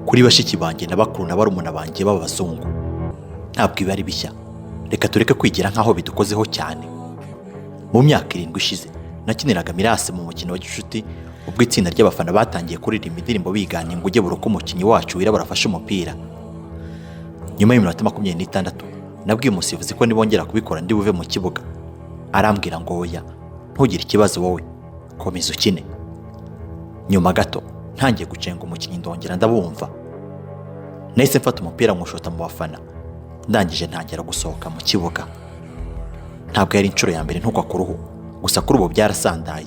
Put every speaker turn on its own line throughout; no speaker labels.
kuri bashiki banjye na bakuru na barumuna banjye b'abazungu. Ntabwo ibi ari bishya, reka tureke kwigira nk'aho bidukozeho cyane. Mu myaka 7 ishize nakiniraga Mirase mu mukino wa gicuti, ubwo itsinda ry'abafana batangiye kuririmba indirimbo bigana inguge buruko umukinnyi wacu Wirabura afashe umupira. Nyuma y'iminota 26 nabwiye umusifuzi ko nibongera kubikora ndi buve mu kibuga. Arambwira ngo oya, ntugire ikibazo wowe, komeza ukine. Nyuma gato ntangiye gucenga umukinnyi ndongera ndabumva. Nahise mfata umupira nkushota mu bafana, ndangije ntangira gusohoka mu kibuga. Ntabwo yari inshuro ya mbere ntugwa ku ruhu, gusa kuri ubu byarasandaye.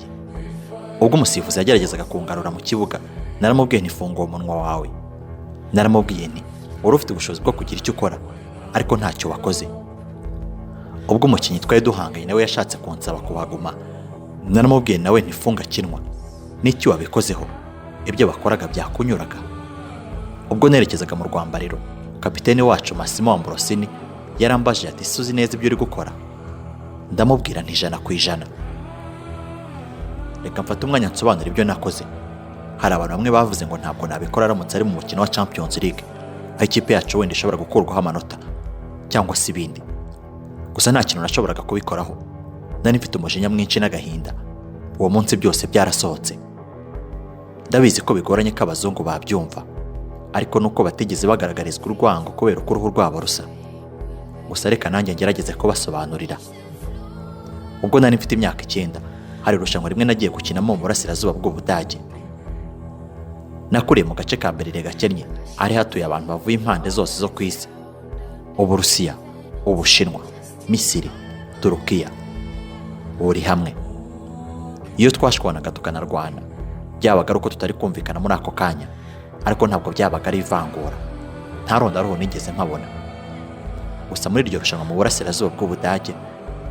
Ubwo umusifuzi yageragezaga kungarura mu kibuga, naramubwiye ntifunga umunwa wawe. Naramubwiye nti uri ufite ubushobozi bwo kugira icyo ukora, ariko ntacyo wakoze. Ubwo umukinnyi twari duhanganye nawe yashatse kunsaba kuhaguma, naramubwiye nawe ntifunga kinwa. N'iki wabikozeho? Ibyo bakoraga byakunyuraga. Ubwo nerekezaga mu rwambariro, kapiteni wacu Massimo Ambrosini yarambaje ati suzi neza ibyo uri gukora. Ndamubwira nti 100%. Reka mfate umwanya nsobanura ibyo nakoze. Hari abantu bamwe bavuze ngo ntabwo nabikora aramutse ari mu mukino wa Champions League, aho ikipe yacu wenda ishobora gukurwaho amanota cyangwa se ibindi. Gusa nta kintu nashoboraga kubikoraho. Nari mfite umujinya mwinshi n'agahinda. Uwo munsi byose byarasohotse. Ndabizi ko bigoranye ko abazungu babyumva, ariko nuko batigeze bagaragarizwa urwango kubera uko uruhu rwabo rusa. Gusa reka nanjye ngerageze kubasobanurira. Ubwo nari mfite imyaka 9, hari irushanwa rimwe nagiye gukinamo mu burasirazuba bw'Ubudage. Nakuriye mu gace ka mbere gakennye, hari hatuye abantu bavuye impande zose zo ku isi: Uburusiya, Ubushinwa, Misiri, Turukiya. Buri hamwe. Iyo twashwanaga tukanarwana, byabaga uko tutari kumvikana muri ako kanya, ariko ntabwo byabaga ari ivangura. Nta rondaruhu nigeze mpabona. Gusa muri iryo rushanwa mu burasirazuba bw'Ubudage,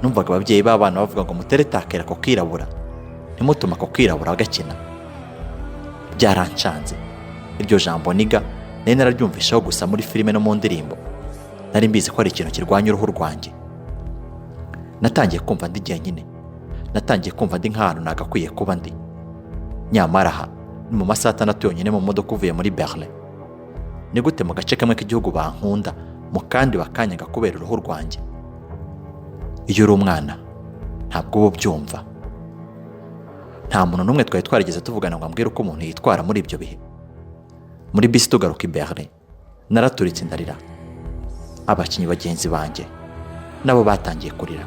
numvaga ababyeyi b'abana bavuga ngo mutere takera ko kwirabura, ntimutuma ko kwirabura agakina. Byarancanze. Iryo jambo niga nari nararyumvishaho gusa muri filime no mu ndirimbo. Nari mbizi ko ari ikintu kirwanya uruhu rwanjye. Natangiye kumva ndi jyenyine. Natangiye kumva ndi nk'ahantu nagakwiye kuba ndi. Nyamara aha ni mu masaha 6 yonyine mu modoka uvuye muri Berlin. Ni gute mu gace kamwe k'igihugu bankunda, mu kandi bakanyaga kubera uruhu rwanjye? Iyo uri umwana ntabwo uba byumva. Nta muntu n'umwe twari twarigeze tuvugana ngo ambwire uko umuntu yitwara muri ibyo bihe. Muri bisi tugaruka i Berlin, naraturitse ndarira. Abakinnyi bagenzi banjye nabo batangiye kurira.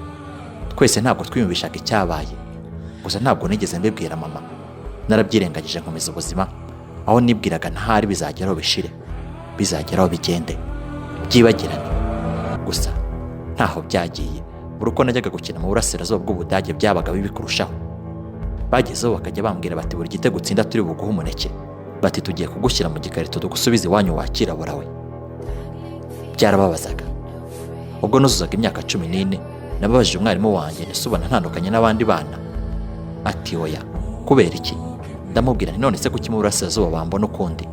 Twese ntabwo twiyumvishaga icyabaye. Gusa ntabwo nigeze mbibwira mama. Narabyirengagije nkomeza ubuzima, aho nibwiraga ntahari bizageraho bishire, bizageraho bigende, byibagirane. Gusa ntaho byagiye. Buri uko najyaga gukina mu burasirazuba bw'Ubudage byabaga bibi kurushaho. Bagezeho bakajya bambwira bati buri gitego utsinda turi buguhe umuneke, bati tugiye kugushyira mu gikarito tugusubize iwanyu wakirabura we. Byarababazaga. Ubwo nuzuzaga imyaka 14, nababajije umwarimu wanjye nisubana ntandukanye n'abandi bana. Ati oya, kubera iki? Ndamubwira nti none se kuki mu burasirazuba bambona ukundi?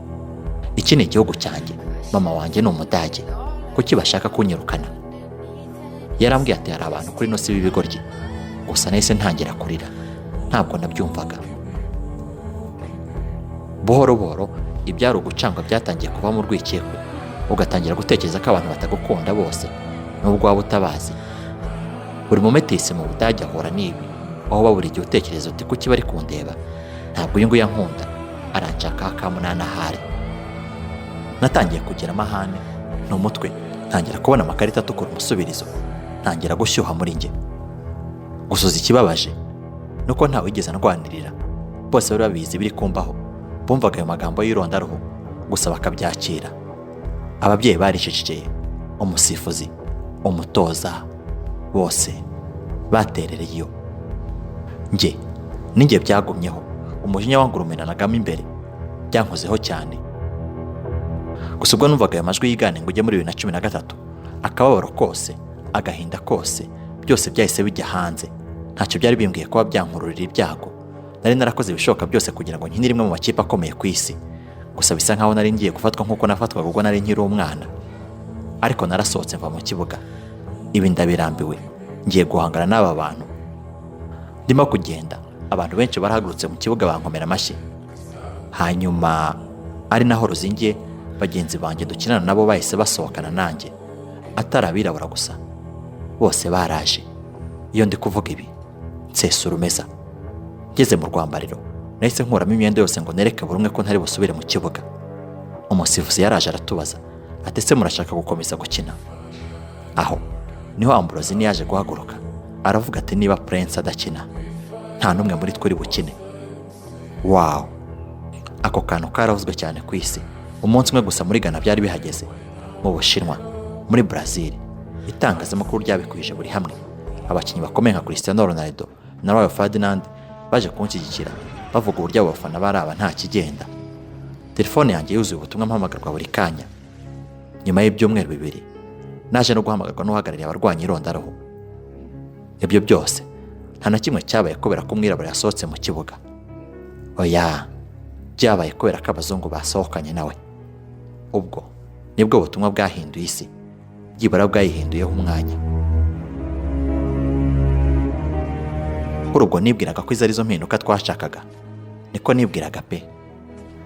Iki ni igihugu cyanjye, mama wanjye ni Umudage, kuki bashaka kunyirukana? Yarambwiye ati hari abantu kuri nosi b'ibigoryi. Gusa nahise ntangira kurira. Ntabwo nabyumvaga. Buhoro buhoro ibyari ugucangwa byatangiye kuva mu rwikekwe, ugatangira gutekereza ko abantu batagukunda bose nubwo waba utabazi. Buri mumetisi mu Budage ahora n'ibi, aho babura igihe utekereza uti kuki bari kundeba? Ntabwo uyu nguyu yankunda, aranshaka akamunana ahari. Natangiye kugira amahane n'umutwe, ntangira kubona amakarita atukura umusubirizo, ntangira gushyuha muri njye. Gusoza ikibabaje nuko nta wigeze ndwanirira. Bose bari babizi biri kumbaho, bumvaga ayo magambo y'irondaruhu, gusa bakabyakira. Ababyeyi baricecekeye, umusifuzi, umutoza, bose baterereye iyo. Ninjye byagumyeho, umujinya wangurumenanagamo imbere, byankozeho cyane. Gusa ubwo numvaga ayo majwi yigane ngo ujye muri 2013, akababaro kose, agahinda kose, byose byahise bijya hanze. Ntacyo byari bimbwiye kuba byankururira ibyago. Nari narakoze ibishoboka byose kugira ngo nkinire imwe mu makipe akomeye ku isi. Gusa bisa nkaho nari ngiye gufatwa nk'uko nafatwaga ubwo nari nkiri umwana. Ariko narasohotse mva mu kibuga. Ibi ndabirambiwe, ngiye guhangana n'aba bantu. Ndimo kugenda, abantu benshi barahagurutse mu kibuga bankomera amashyi. Hanyuma ari naho ruzingiye bagenzi banjye dukinana nabo bahise basohokana nanjye, atari abirabura gusa, bose baraje. Iyo ndi kuvuga ibi nsesa urumeza. Ngeze mu rwambariro nahise nkuramo imyenda yose ngo nereke buri umwe ko ntari busubire mu kibuga. Umusifuzi yaraje aratubaza ati ese murashaka gukomeza gukina? Aho niho Ambrosini yaje guhaguruka aravuga ati niba Prince adakina nta numwe muri twe uri bukine. Wow, ako kantu karavuzwe cyane ku isi. Umunsi umwe gusa muri Ghana byari bihageze, mu Bushinwa, muri Brazil, itangazamakuru ryabikwije buri hamwe. Abakinnyi bakomeye nka Cristiano Ronaldo na Rio Ferdinand baje kunshyigikira bavuga uburyo abafana baraba nta kigenda. Telefone yanjye yuzuye ubutumwa mpamagarwa buri kanya. Nyuma y'ibyumweru 2 naje no guhamagarwa n'uhagarariye abarwanyi irondaruhu. Ibyo byose nta na kimwe cyabaye kubera ko umwirabura yasohotse mu kibuga. Oya, byabaye kubera ko abazungu basohokanye nawe. Ubwo nibwo butumwa bwahinduye isi, byibura bwayihinduyeho umwanya. Kuri ubwo nibwiraga ko izari zo mpinduka twashakaga, niko nibwiraga pe.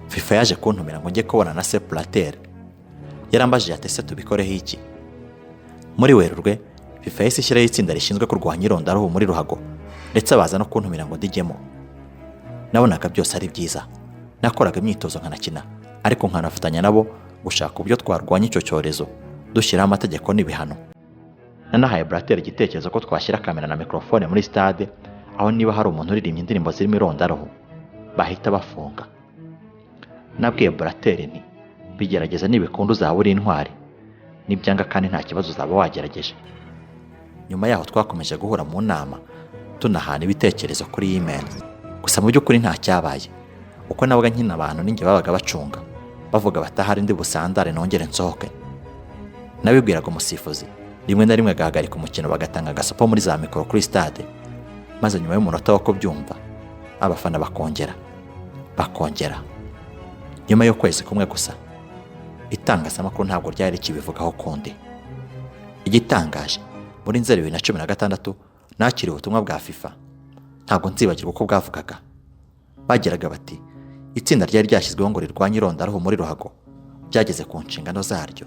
FIFA yaje kuntumira ngo njye kubona na se Blatter. Yarambajije ati ese tubikoreho iki? Muri Werurwe FIFA yahise ishyiraho itsinda rishinzwe kurwanya irondaruhu muri ruhago, ndetse abaza no kuntumira ngo ndijyemo. Nabonaga byose ari byiza. Nakoraga imyitozo nkanakina, ariko nkanafatanya nabo gushaka uburyo twarwanya icyo cyorezo dushyiraho amategeko n'ibihano. Nanahaye Blatter igitekerezo ko twashyira kamera na mikrofone muri stade, aho niba hari umuntu uririmbye indirimbo zirimo irondaruhu bahita bafunga. Nabwiye Blatter nti bigerageza nibikunda uzaba uri intwari, nibyanga kandi nta kibazo uzaba wagerageje. Nyuma yaho twakomeje guhura mu nama tunahana ibitekerezo kuri email. Gusa mu by'ukuri nta cyabaye, uko nabaga nkina abantu ninjye babaga bacunga bavuga batahari ndi busandare nongere nsohoke. Nabibwiraga umusifuzi, rimwe na rimwe agahagarika umukino bagatanga agasopo muri za mikoro kuri stade, maze nyuma y'umunota wo kubyumva abafana bakongera. Nyuma yo kwezi kumwe gusa itangazamakuru ntabwo ryari kibivugaho kundi. Igitangaje, muri Nzeri 2016 nakiriye ubutumwa bwa FIFA. Ntabwo nzibagirwa uko bwavugaga. Bagiraga bati itsinda ryari ryashyizweho ngo rirwanye irondaruhu muri ruhago byageze ku nshingano zaryo.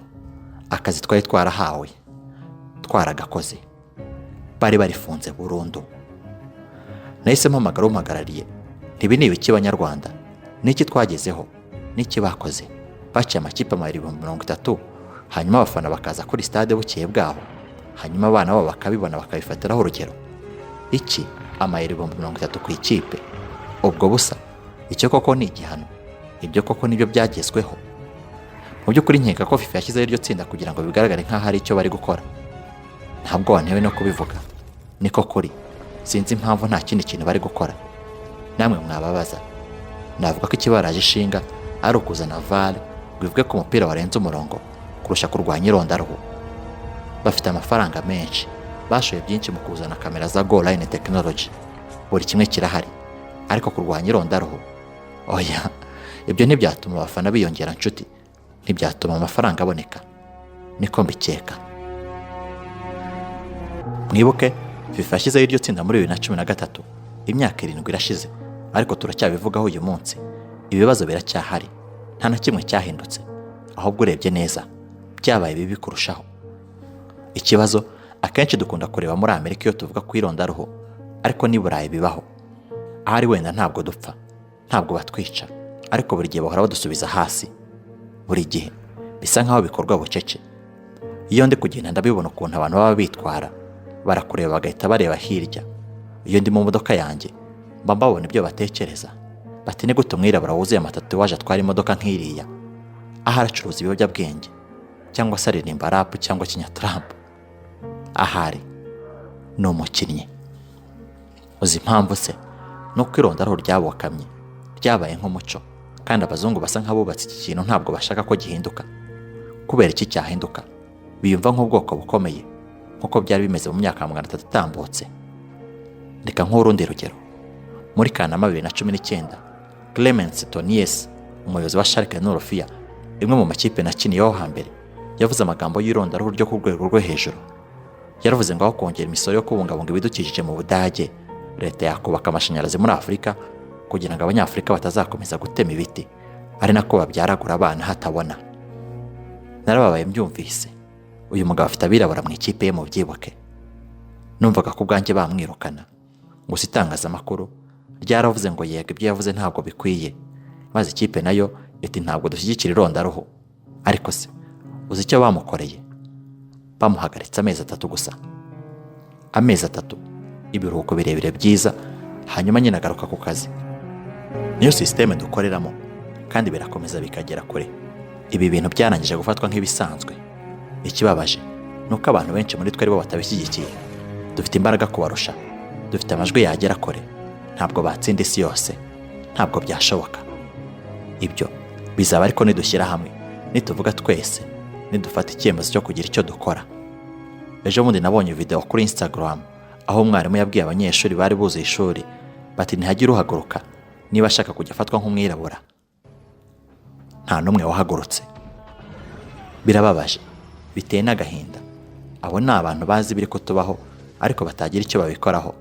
Akazi twari twarahawe twaragakoze, bari barifunze burundu. Nahise mpamagara umpagarariye, ntibi ni ibiki Banyarwanda, niki twagezeho, niki bakoze? Baciye amakipe 30,000, hanyuma abafana bakaza kuri stade bukeye bwaho, hanyuma abana babo bakabibona bakabifatiraho urugero. Iki 30,000 ku ikipe, ubwo busa icyo koko ni igihano? Ibyo koko nibyo byagezweho? Mu by'ukuri nkeka ko FIFA yashyizeho iryo tsinda kugira ngo bigaragare nk'aho hari icyo bari gukora. Ntabwo wantewe no kubivuga, niko kuri. Sinzi impamvu nta kindi kintu bari gukora. Namwe mwababaza. Navuga ko ikibaraje ishinga ari ukuzana VAR bivuge ko umupira warenze umurongo kurusha kurwanya irondaruhu. Bafite amafaranga menshi, bashoye byinshi mu kuzana kamera za goal line technology. Buri kimwe kirahari, ariko kurwanya irondaruhu, oya, ibyo ntibyatuma abafana biyongera nshuti, ntibyatuma amafaranga aboneka, niko mbikeka. Mwibuke FIFA yashyizeho iryo tsinda muri 2013, imyaka 7 irashize, ariko turacyabivugaho uyu munsi. Ibibazo biracyahari, nta na kimwe cyahindutse, ahubwo urebye neza byabaye bibi kurushaho. Ikibazo akenshi dukunda kureba muri Amerika iyo tuvuga ku irondaruhu, ariko ni Burayi bibaho. Ahari wenda ntabwo dupfa, ntabwo batwica, ariko buri gihe bahora badusubiza hasi. Buri gihe bisa nkaho bikorwa bucece. Iyo ndi kugenda ndabibona ukuntu abantu baba bitwara, barakureba bagahita bareba hirya. Iyo ndi mu modoka yanjye mba mbabona ibyo batekereza, bati ni gute umwirabura wuzuye amatatuwaje atwara imodoka nk'iriya, aho aracuruza ibiyobyabwenge, cyangwa se aririmba rap cyangwa kinyatrump. Ahari ni umukinnyi. Uzi impamvu se? Nuko irondaruhu ryabokamye, ryabaye nk'umuco, kandi abazungu basa nk'abubatse iki kintu ntabwo bashaka ko gihinduka. Kubera iki cyahinduka? Biyumva nk'ubwoko bukomeye, nkuko byari bimeze mu myaka 300 itambutse. Reka nk'urundi rugero. Muri Kanama 2019, Clemence Tonies, umuyobozi wa Schalke Norofia, imwe mu makipe nakiniyeho hambere, yavuze amagambo y'irondaruhu ryo ku rwego rwo hejuru. Yaravuze ngo aho kongera imisoro yo kubungabunga ibidukikije mu Budage, leta yakubaka amashanyarazi muri Afurika kugira ngo Abanyafurika batazakomeza gutema ibiti, ari nako babyaragura abana hatabona. narababaye mbyumvise. Uyu mugabo afite abirabura mu ikipe ye mu byibuke. Numvaga ko ubwanjye bamwirukana. Gusa itangazamakuru ryaravuze ngo yego ibyo yavuze ntabwo bikwiye, maze ikipe nayo iti ntabwo dushyigikira irondaruhu. Ariko se uzi icyo bamukoreye? Bamuhagaritse amezi 3 gusa. Amezi 3 ibiruhuko birebire byiza, hanyuma nyine agaruka ku kazi. Niyo systeme dukoreramo kandi birakomeza bikagera kure. Ibi bintu byanangije gufatwa nk'ibisanzwe. Ikibabaje nuko abantu benshi muri twe aribo batabishyigikiye. Dufite imbaraga kubarusha, dufite amajwi yagera kure. Ntabwo batsinda isi yose, ntabwo byashoboka. Ibyo bizaba ariko nidushyira hamwe, nituvuga twese, nidufata icyemezo cyo kugira icyo dukora. Ejo bundi nabonye video kuri Instagram aho umwarimu yabwiye abanyeshuri bari buzuye ishuri bati ntihagire uhaguruka niba ashaka kujya afatwa nk'umwirabura. Nta n'umwe wahagurutse. Birababaje, biteye n'agahinda. Abo ni abantu bazi biri ko tubaho ariko batagira icyo babikoraho.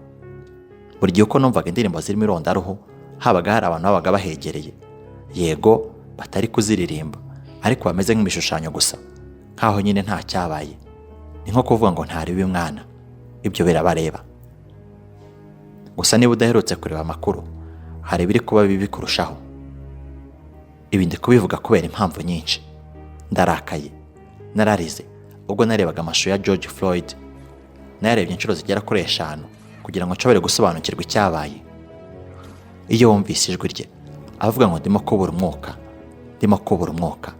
Buri gihe uko numvaga indirimbo zirimo irondaruhu, habaga hari abantu babaga bahegereye. Yego batari kuziririmba ariko bameze nk'imishushanyo gusa, nkaho nyine nta cyabaye. Ni nko kuvuga ngo ntari bimwana. Ibyo birabareba. Gusa niba udaherutse kureba amakuru, hari ibiri kuba bibi kurushaho. Ibi ndi kubivuga kubera impamvu nyinshi. Ndarakaye, nararize ubwo narebaga amashusho ya George Floyd. Nayarebye inshuro zigera kuri 5 kugira ngo nshobore gusobanukirwa icyabaye. Iyo wumvise ijwi rye avuga ngo ndimo kubura umwuka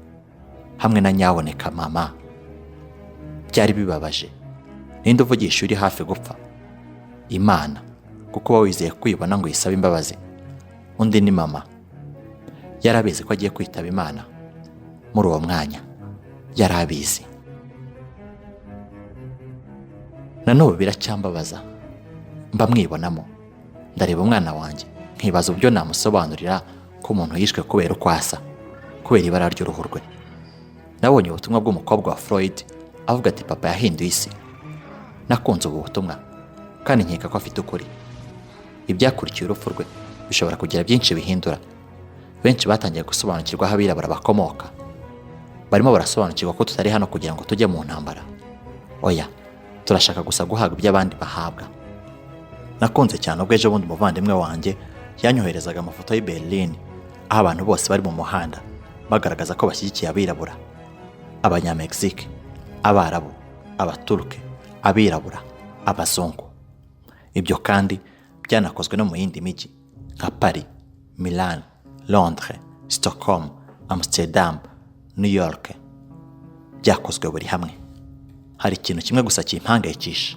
hamwe na nyaboneka mama, byari bibabaje. Ninde uvugisha uri hafi gupfa? Imana, kuko uba wizeye kwibona ngo yisabe imbabazi. Undi ni mama. Yarabizi ko agiye kwitaba Imana. Muri uwo mwanya yarabizi. Nanubu biracyambabaza. Mba mwibonamo. Ndareba umwana wanjye nkibaza ubyo namusobanurira ko umuntu yishwe kubera uko asa, kubera ibara ry'uruhu rwe. Nabonye ubutumwa bw'umukobwa wa Floyd avuga ati papa yahinduye isi. Nakunze ubu butumwa kandi nkeka ko afite ukuri. Ibyakurikiye urupfu rwe bishobora kugira byinshi bihindura. Benshi batangiye gusobanukirwa aho abirabura bakomoka. Barimo barasobanukirwa ko tutari hano kugira ngo tujye mu ntambara. Oya, turashaka gusa guhabwa ibyo abandi bahabwa. Nakunze cyane ubwo ejo bundi umuvandimwe wanjye yanyoherezaga amafoto y'i Berlin aho abantu bose bari mu muhanda bagaragaza ko bashyigikiye abirabura. Abanyamegizike, Abarabu, Abaturuke, abirabura, abazungu. Ibyo kandi byanakozwe no mu yindi mijyi nka Paris, Milan, Londres, Stockholm, Amsterdam, New York. Byakozwe buri hamwe. Hari ikintu kimwe gusa kimpangayikisha.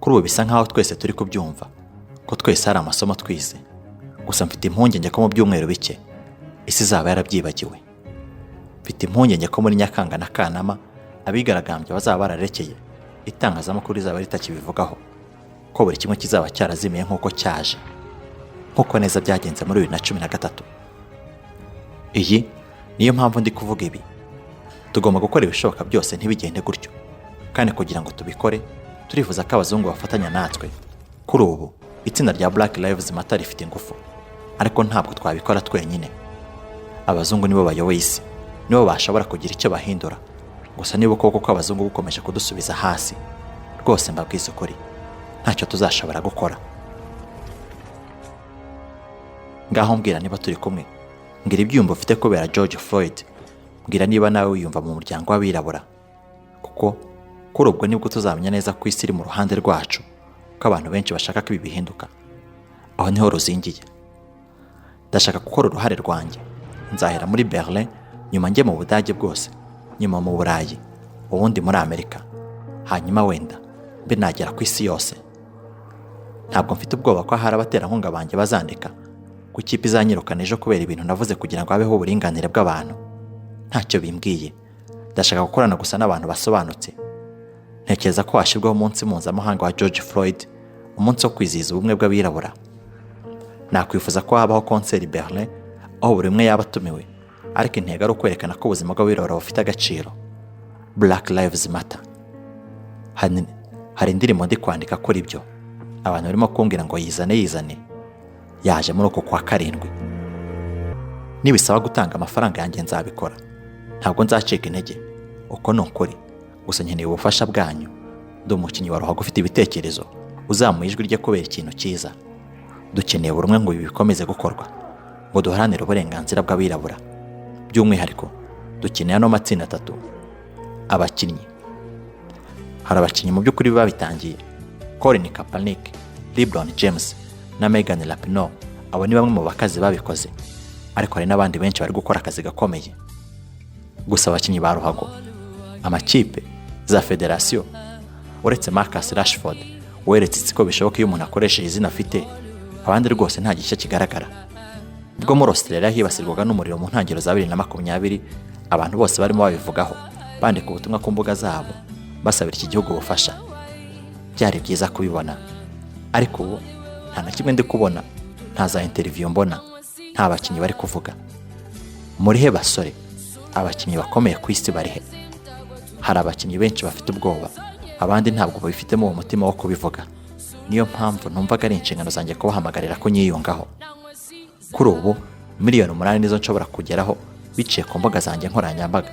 Kuri ubu bisa nkaho twese turi kubyumva, ko twese hari amasomo twize. Gusa mfite impungenge ko mu byumweru bike isi izaba yarabyibagiwe. Mfite impungenge ko muri Nyakanga na Kanama abigaragambye bazaba bararekeye, itangazamakuru rizaba ritakibivugaho, ko buri kimwe kizaba cyarazimiye nk'uko cyaje, nk'uko neza byagenze muri 2013. Iyi niyo mpamvu ndi kuvuga ibi. Tugomba gukora ibishoboka byose ntibigende gutyo, kandi kugira ngo tubikore turifuza ko abazungu bafatanya natwe. Kuri ubu itsinda rya Black Lives Matter rifite ingufu, ariko ntabwo twabikora twenyine. Abazungu nibo bayoboye isi, nibo bashobora kugira icyo bahindura. Gusa niba ukuboko kw'abazungu gukomeje kudusubiza hasi, rwose mbabwiza ukuri ntacyo tuzashobora gukora. Ngaho mbwira niba turi kumwe, mbwira ibyiyumvo ufite kubera George Floyd, mbwira niba nawe wiyumva mu muryango w'abirabura, kuko kuri ubwo nibwo tuzamenya neza ko isi iri mu ruhande rwacu, ko abantu benshi bashaka ko ibi bihinduka. Aho niho ruzingiye. Ndashaka gukora uruhare rwanjye. Nzahera muri Berlin, nyuma njye mu Budage bwose, nyuma mu Burayi, ubundi muri Amerika, hanyuma wenda mbe nagera ku isi yose. Ntabwo mfite ubwoba ko hari abaterankunga banjye bazandika ku kipe izanyirukana ejo kubera ibintu navuze kugira ngo habeho uburinganire bw'abantu. Ntacyo bimbwiye. Ndashaka gukorana gusa n'abantu basobanutse. Ntekereza ko hashyirwaho umunsi mpuzamahanga wa George Floyd, umunsi wo kwizihiza ubumwe bw'abirabura. Nakwifuza ko habaho konseri Berlin aho buri umwe yaba atumiwe, ariko intego ari ukwerekana ko ubuzima bw'abirabura bufite agaciro. Black Lives Matter. Hari indirimbo ndi kwandika kuri ibyo. Abantu barimo kumbwira ngo yizane. Yaje muri uko kwa 7. Nibisaba gutanga amafaranga yanjye nzabikora. Ntabwo nzacika intege. uko ni ukuri, gusa nkeneye ubufasha bwanyu. Ndi umukinnyi wa ruhago ufite ibitekerezo, uzamuye ijwi rye kubera ikintu cyiza. Dukeneye buri umwe ngo ibi bikomeze gukorwa, ngo duharanire uburenganzira bw'abirabura. By'umwihariko dukeneye ano matsinda 3: abakinnyi. Hari abakinnyi mu by'ukuri babitangiye: Colin Kaepernick, LeBron James na Megan Rapinoe. Abo ni bamwe mu bakazi babikoze, ariko hari n'abandi benshi bari gukora akazi gakomeye. Gusa abakinnyi ba ruhago, amakipe, za federasiyo, uretse Marcus Rashford weretse ko bishoboka iyo umuntu akoresheje izina afite, abandi rwose nta gishya kigaragara. Ubwo muri Australia hibasirwaga n'umuriro mu ntangiriro za 2020, abantu bose barimo babivugaho, bandika ubutumwa ku mbuga zabo basabira iki gihugu ubufasha. Byari byiza kubibona, ariko ubu nta na kimwe ndi kubona, nta za interview mbona, nta bakinnyi bari kuvuga. Muri he basore, abakinnyi bakomeye ku isi bari he? Hari abakinnyi benshi bafite ubwoba, abandi ntabwo babifitemo uwo mutima wo kubivuga. Niyo mpamvu numvaga ari inshingano zanjye kubahamagarira ko nyiyungaho. Kuri ubu 8 miliyoni nizo nshobora kugeraho biciye ku mbuga zanjye nkoranyambaga,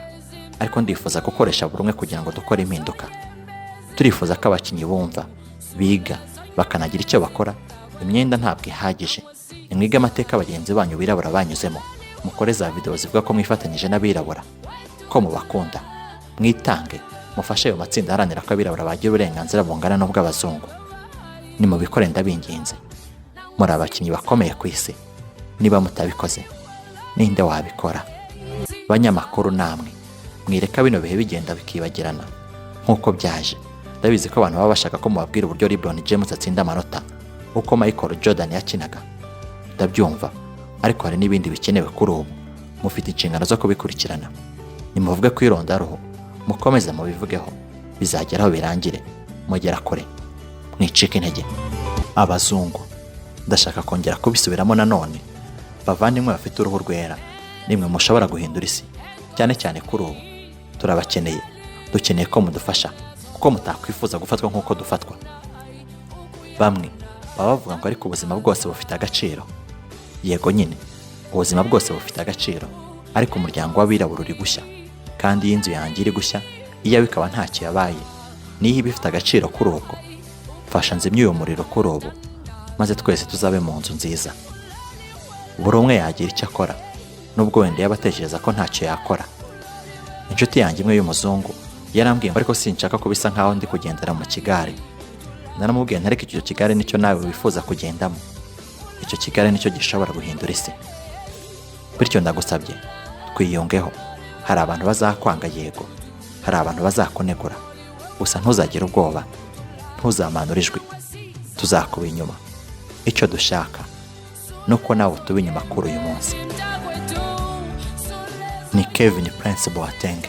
ariko ndifuza gukoresha buri umwe kugira ngo dukore impinduka. Turifuza ko abakinnyi bumva, biga, bakanagira icyo bakora. Imyenda ntabwo ihagije. Nimwige amateka bagenzi banyu birabura banyuzemo, mukore za video zivuga ko mwifatanyije n'abirabura, ko mubakunda, mwitange, mufashe ayo matsinda aharanira ko abirabura bagira uburenganzira bungana n'ubw'abazungu. Nimubikore ndabinginze. Muri abakinnyi bakomeye ku isi. Niba mutabikoze, ninde wabikora? Banyamakuru namwe, mwireka bino bihe bigenda bikibagirana nk'uko byaje. Ndabizi ko abantu baba bashaka ko mubabwira uburyo LeBron James atsinda amanota, uko Michael Jordan yakinaga. Ndabyumva, ariko hari n'ibindi bikenewe kuri ubu. Mufite inshingano zo kubikurikirana. Nimuvuge ko irondaruhu, mukomeze mubivugeho, bizageraho birangire, mugera kure, mwicike intege. Abazungu, ndashaka kongera kubisubiramo nanone. Bavandimwe bafite uruhu rwera, nimwe mushobora guhindura isi, cyane cyane kuri ubu. Turabakeneye, dukeneye ko mudufasha, kuko mutakwifuza gufatwa nk'uko dufatwa. Bamwe baba bavuga ngo ariko ubuzima bwose bufite agaciro. Yego nyine, ubuzima bwose bufite agaciro, ariko umuryango w'abirabura uri gushya, kandi iyi nzu yanjye iri gushya, iyo bikaba ntacyo yabaye. Niho bifite agaciro kuri ubwo. Fasha nzimye uyu muriro kuri ubu, maze twese tuzabe mu nzu nziza. Buri umwe yagira icyo akora, nubwo wenda yabatekereza ko ntacyo yakora. Inshuti yanjye imwe y'umuzungu yarambwiye ngo ariko sinshaka kubisa nkaho ndi kugendera mu kigare. Naramubwiye ntareke icyo kigare nicyo nawe wifuza kugendamo. Icyo kigare nicyo gishobora guhindura isi. Bityo ndagusabye, twiyungeho. Hari abantu bazakwanga, yego, hari abantu bazakunegura, gusa ntuzagire ubwoba, ntuzamanura ijwi, tuzakuba inyuma. Icyo dushaka nuko nawe tuba inyuma kuri uyu munsi. Ni Kevin Prince Boateng.